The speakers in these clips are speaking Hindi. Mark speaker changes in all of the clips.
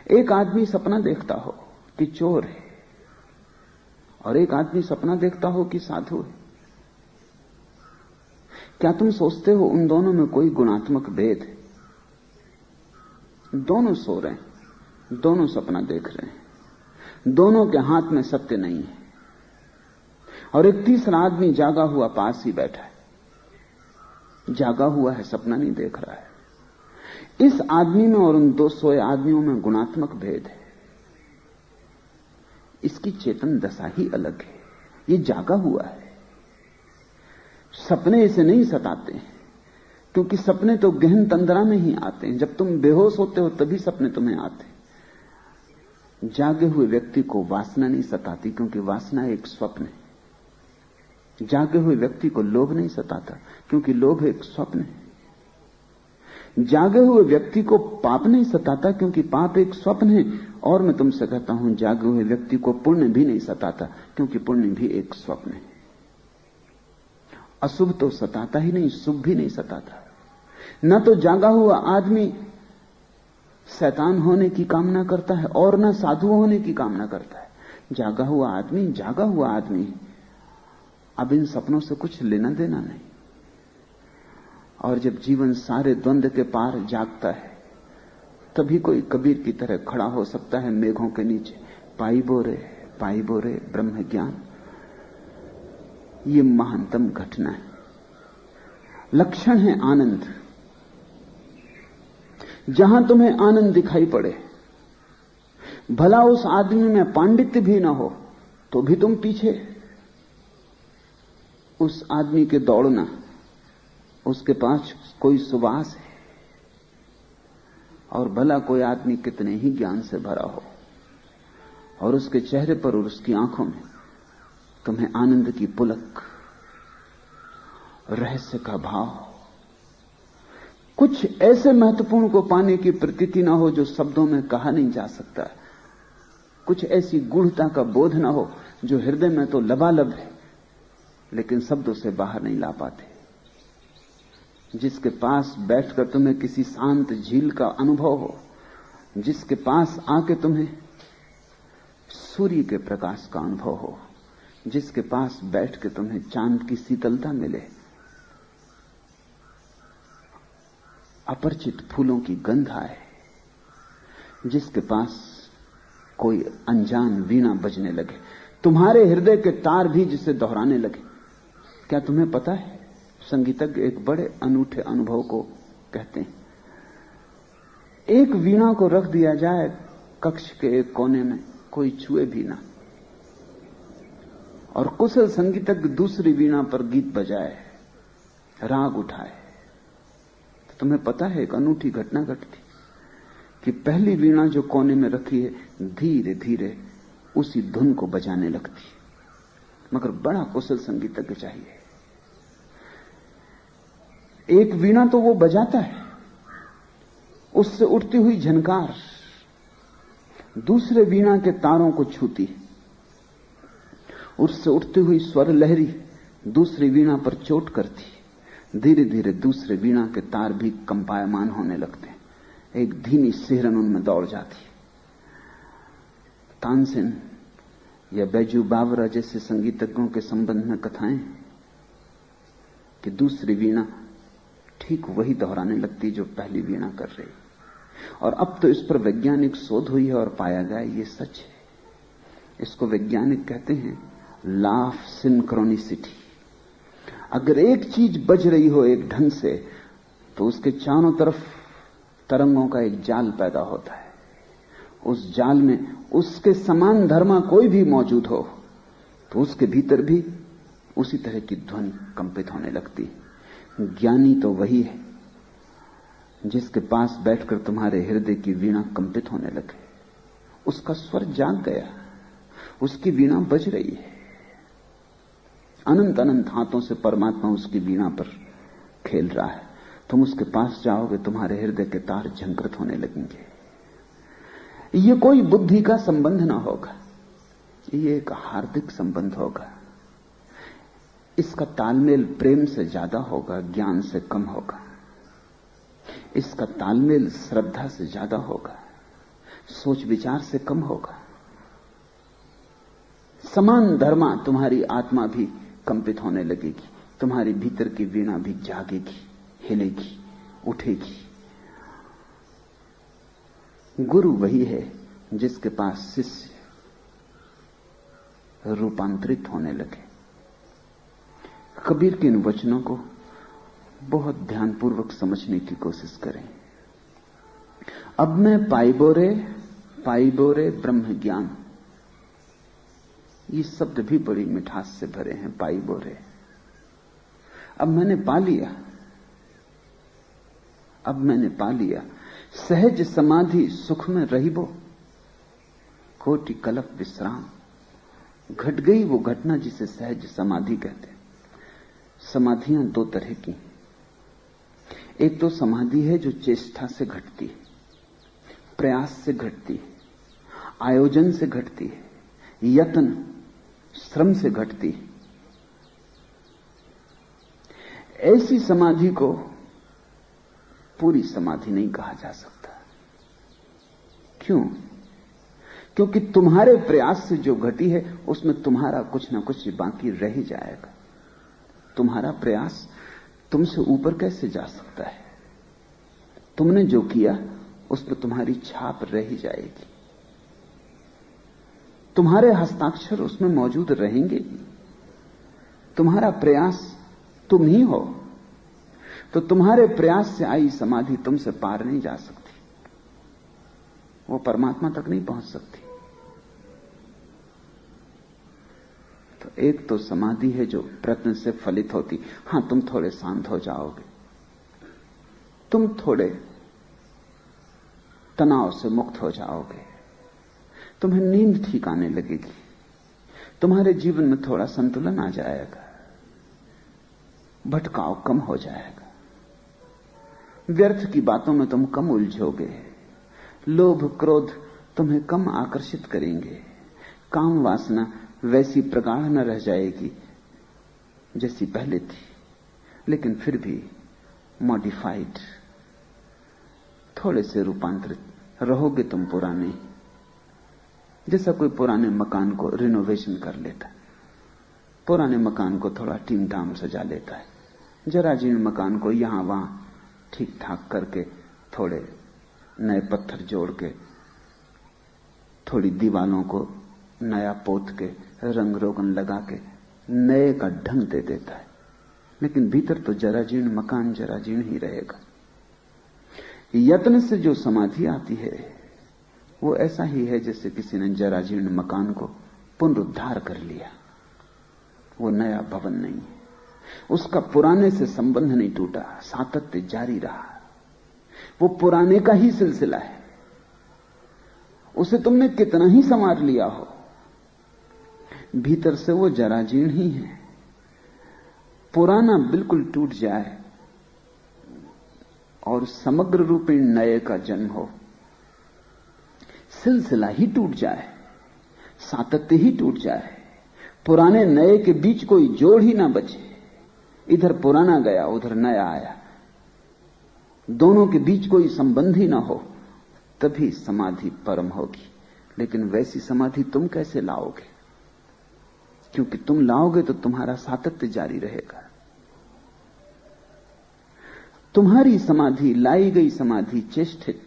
Speaker 1: एक आदमी सपना देखता हो कि चोर है, और एक आदमी सपना देखता हो कि साधु है। क्या तुम सोचते हो उन दोनों में कोई गुणात्मक भेद है? दोनों सो रहे हैं, दोनों सपना देख रहे हैं, दोनों के हाथ में सत्य नहीं है। और एक तीसरा आदमी जागा हुआ पास ही बैठा है, जागा हुआ है, सपना नहीं देख रहा है। इस आदमी में और उन दो सोए आदमियों में गुणात्मक भेद है। इसकी चेतन दशा ही अलग है, ये जागा हुआ है। सपने इसे नहीं सताते, क्योंकि सपने तो गहन तंद्रा में ही आते हैं। जब तुम बेहोश होते हो तभी सपने तुम्हें आते। जागे हुए व्यक्ति को वासना नहीं सताती, क्योंकि वासना एक स्वप्न है। जागे हुए व्यक्ति को लोभ नहीं सताता, क्योंकि लोभ एक स्वप्न है। जागे हुए व्यक्ति को पाप नहीं सताता, क्योंकि पाप एक स्वप्न है। और मैं तुमसे कहता हूं, जागे हुए व्यक्ति को पुण्य भी नहीं सताता, क्योंकि पुण्य भी एक स्वप्न है। अशुभ तो सताता ही नहीं, शुभ भी नहीं सताता। न तो जागा हुआ आदमी शैतान होने की कामना करता है, और न साधु होने की कामना करता है। जागा हुआ आदमी अब इन सपनों से कुछ लेना देना नहीं। और जब जीवन सारे द्वंद्व के पार जागता है, तभी कोई कबीर की तरह खड़ा हो सकता है मेघों के नीचे, पाई बोरे ब्रह्म ज्ञान। ये महानतम घटना है, लक्षण है आनंद। जहां तुम्हें आनंद दिखाई पड़े, भला उस आदमी में पांडित्य भी ना हो तो भी तुम पीछे। उस आदमी के दौड़ना, उसके पास कोई सुवास है, और भला कोई आदमी कितने ही ज्ञान से भरा हो, और उसके चेहरे पर और उसकी आंखों में तुम्हें आनंद की पुलक, रहस्य का भाव, कुछ ऐसे महत्वपूर्ण को पाने की प्रतीति ना हो जो शब्दों में कहा नहीं जा सकता, कुछ ऐसी गूढ़ता का बोध ना हो जो हृदय में तो लबालब है लेकिन शब्दों से बाहर नहीं ला पाते। जिसके पास बैठकर तुम्हें किसी शांत झील का अनुभव हो, जिसके पास आके तुम्हें सूर्य के प्रकाश का अनुभव हो, जिसके पास बैठ के तुम्हें चांद की शीतलता मिले, अपरिचित फूलों की गंध आए, जिसके पास कोई अनजान वीणा बजने लगे, तुम्हारे हृदय के तार भी जिसे दोहराने लगे। क्या तुम्हें पता है, संगीतज्ञ एक बड़े अनूठे अनुभव को कहते हैं। एक वीणा को रख दिया जाए कक्ष के एक कोने में, कोई छुए भी ना, और कुशल संगीतज्ञ दूसरी वीणा पर गीत बजाए, राग उठाए, तो तुम्हें पता है एक अनूठी घटना घटती कि पहली वीणा जो कोने में रखी है धीरे धीरे उसी धुन को बजाने लगती। मगर बड़ा कुशल संगीतज्ञ चाहिए। एक वीणा तो वो बजाता है, उससे उठती हुई झनकार दूसरे वीणा के तारों को छूती है, उससे उठती हुई स्वर लहरी दूसरी वीणा पर चोट करती। धीरे धीरे दूसरे वीणा के तार भी कंपायमान होने लगते हैं, एक धीमी सिहरन उनमें दौड़ जाती। तानसेन या बैजू बावरा जैसे संगीतज्ञों के संबंध में कथाएं कि दूसरी वीणा ठीक वही दोहराने लगती जो पहली वीणा कर रही। और अब तो इस पर वैज्ञानिक शोध हुई है और पाया गया ये सच है। इसको वैज्ञानिक कहते हैं लॉ ऑफ सिंक्रोनिसिटी। अगर एक चीज बज रही हो एक ढंग से, तो उसके चारों तरफ तरंगों का एक जाल पैदा होता है। उस जाल में उसके समान धर्मा कोई भी मौजूद हो तो उसके भीतर भी उसी तरह की ध्वनि कंपित होने लगती है। ज्ञानी तो वही है जिसके पास बैठकर तुम्हारे हृदय की वीणा कंपित होने लगे, उसका स्वर जाग गया, उसकी वीणा बज रही है। अनंत अनंत हाथों से परमात्मा उसकी वीणा पर खेल रहा है। तुम उसके पास जाओगे, तुम्हारे हृदय के तार झंकृत होने लगेंगे। ये कोई बुद्धि का संबंध ना होगा, ये एक हार्दिक संबंध होगा। इसका तालमेल प्रेम से ज्यादा होगा, ज्ञान से कम होगा। इसका तालमेल श्रद्धा से ज्यादा होगा, सोच विचार से कम होगा। समान धर्मा तुम्हारी आत्मा भी कंपित होने लगेगी, तुम्हारी भीतर की वीणा भी जागेगी, हिलेगी, उठेगी। गुरु वही है जिसके पास शिष्य रूपांतरित होने लगे। कबीर के इन वचनों को बहुत ध्यानपूर्वक समझने की कोशिश करें। अब मैं पाइबोरे ब्रह्म ज्ञान, ये शब्द भी बड़ी मिठास से भरे हैं। पाइबोरे, अब मैंने पा लिया, अब मैंने पा लिया। सहज समाधि सुख में रहिबो, कोटि कलप विश्राम। घट गई वो घटना जिसे सहज समाधि कहते हैं। समाधियां दो तरह की, एक तो समाधि है जो चेष्टा से घटती है, प्रयास से घटती है, आयोजन से घटती है, यत्न श्रम से घटती है। ऐसी समाधि को पूरी समाधि नहीं कहा जा सकता। क्यों? क्योंकि तुम्हारे प्रयास से जो घटी है उसमें तुम्हारा कुछ ना कुछ बाकी रह ही जाएगा। तुम्हारा प्रयास तुमसे ऊपर कैसे जा सकता है? तुमने जो किया उस पर तुम्हारी छाप रह ही जाएगी, तुम्हारे हस्ताक्षर उसमें मौजूद रहेंगे। तुम्हारा प्रयास तुम ही हो, तो तुम्हारे प्रयास से आई समाधि तुमसे पार नहीं जा सकती, वो परमात्मा तक नहीं पहुंच सकती। तो एक तो समाधि है जो प्रयत्न से फलित होती। हां, तुम थोड़े शांत हो जाओगे, तुम थोड़े तनाव से मुक्त हो जाओगे, तुम्हें नींद ठीक आने लगेगी, तुम्हारे जीवन में थोड़ा संतुलन आ जाएगा, भटकाव कम हो जाएगा, व्यर्थ की बातों में तुम कम उलझोगे, लोभ क्रोध तुम्हें कम आकर्षित करेंगे, काम वासना वैसी प्रगाढ़ न रह जाएगी जैसी पहले थी, लेकिन फिर भी मॉडिफाइड, थोड़े से रूपांतरित रहोगे तुम पुराने। जैसा कोई पुराने मकान को रिनोवेशन कर लेता, पुराने मकान को थोड़ा टीम टाम सजा लेता है, जरा जीर्ण मकान को यहां वहां ठीक ठाक करके, थोड़े नए पत्थर जोड़ के, थोड़ी दीवालों को नया पोत के, रंग रोगन लगा के नए का ढंग दे देता है, लेकिन भीतर तो जरा जीर्ण मकान जरा जीर्ण ही रहेगा। यत्न से जो समाधि आती है वो ऐसा ही है जैसे किसी ने जरा जीर्ण मकान को पुनरुद्धार कर लिया। वो नया भवन नहीं है, उसका पुराने से संबंध नहीं टूटा, सातत्य जारी रहा, वो पुराने का ही सिलसिला है। उसे तुमने कितना ही संवार लिया हो, भीतर से वो जरा जीर्ण ही है। पुराना बिल्कुल टूट जाए और समग्र रूपेण नए का जन्म हो, सिलसिला ही टूट जाए, सातत्य ही टूट जाए, पुराने नए के बीच कोई जोड़ ही ना बचे, इधर पुराना गया उधर नया आया, दोनों के बीच कोई संबंध ही ना हो, तभी समाधि परम होगी। लेकिन वैसी समाधि तुम कैसे लाओगे? क्योंकि तुम लाओगे तो तुम्हारा सातत्य जारी रहेगा। तुम्हारी समाधि, लाई गई समाधि चेष्टित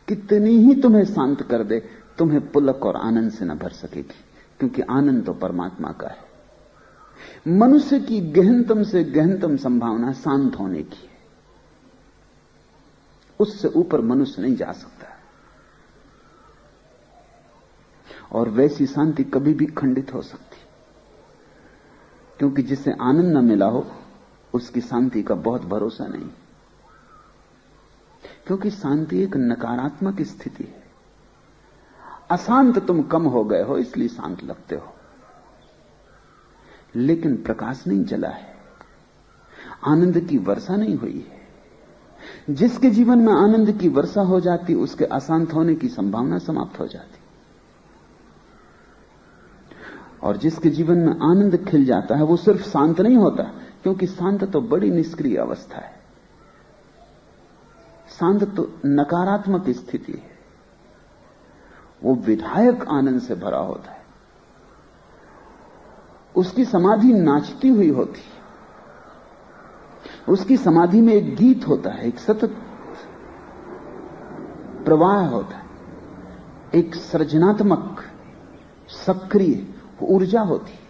Speaker 1: कितनी ही तुम्हें शांत कर दे, तुम्हें पुलक और आनंद से न भर सकेगी, क्योंकि आनंद तो परमात्मा का है। मनुष्य की गहनतम से गहनतम संभावना शांत होने की है, उससे ऊपर मनुष्य नहीं जा सकता। और वैसी शांति कभी भी खंडित हो सकती, क्योंकि जिसे आनंद न मिला हो उसकी शांति का बहुत भरोसा नहीं, क्योंकि शांति एक नकारात्मक स्थिति है। अशांत तुम कम हो गए हो इसलिए शांत लगते हो, लेकिन प्रकाश नहीं जला है, आनंद की वर्षा नहीं हुई है। जिसके जीवन में आनंद की वर्षा हो जाती उसके अशांत होने की संभावना समाप्त हो जाती, और जिसके जीवन में आनंद खिल जाता है वो सिर्फ शांत नहीं होता, क्योंकि शांत तो बड़ी निष्क्रिय अवस्था है। अशांत तो नकारात्मक स्थिति है, वो विधायक आनंद से भरा होता है। उसकी समाधि नाचती हुई होती है, उसकी समाधि में एक गीत होता है, एक सतत प्रवाह होता है, एक सृजनात्मक सक्रिय ऊर्जा होती है।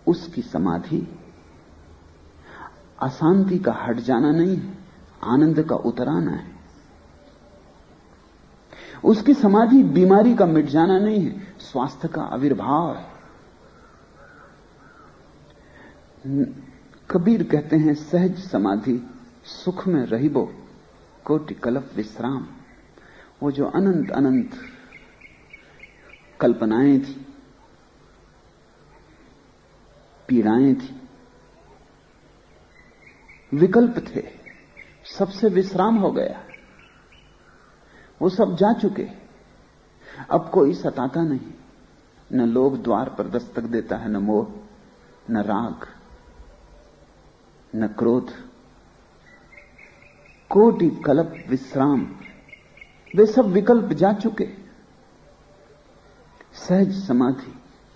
Speaker 1: उसकी समाधि अशांति का हट जाना नहीं है, आनंद का उतर आना है। उसकी समाधि बीमारी का मिट जाना नहीं है, स्वास्थ्य का आविर्भाव है। कबीर कहते हैं, सहज समाधि सुख में रहिबो कोटि कलप विश्राम। वो जो अनंत अनंत कल्पनाएं थी, पीड़ाएं थी, विकल्प थे, सबसे विश्राम हो गया। वो सब जा चुके, अब कोई सताता नहीं। न लोभ द्वार पर दस्तक देता है, न मोह, न राग, न क्रोध। कोटि कल्प विश्राम, वे सब विकल्प जा चुके। सहज समाधि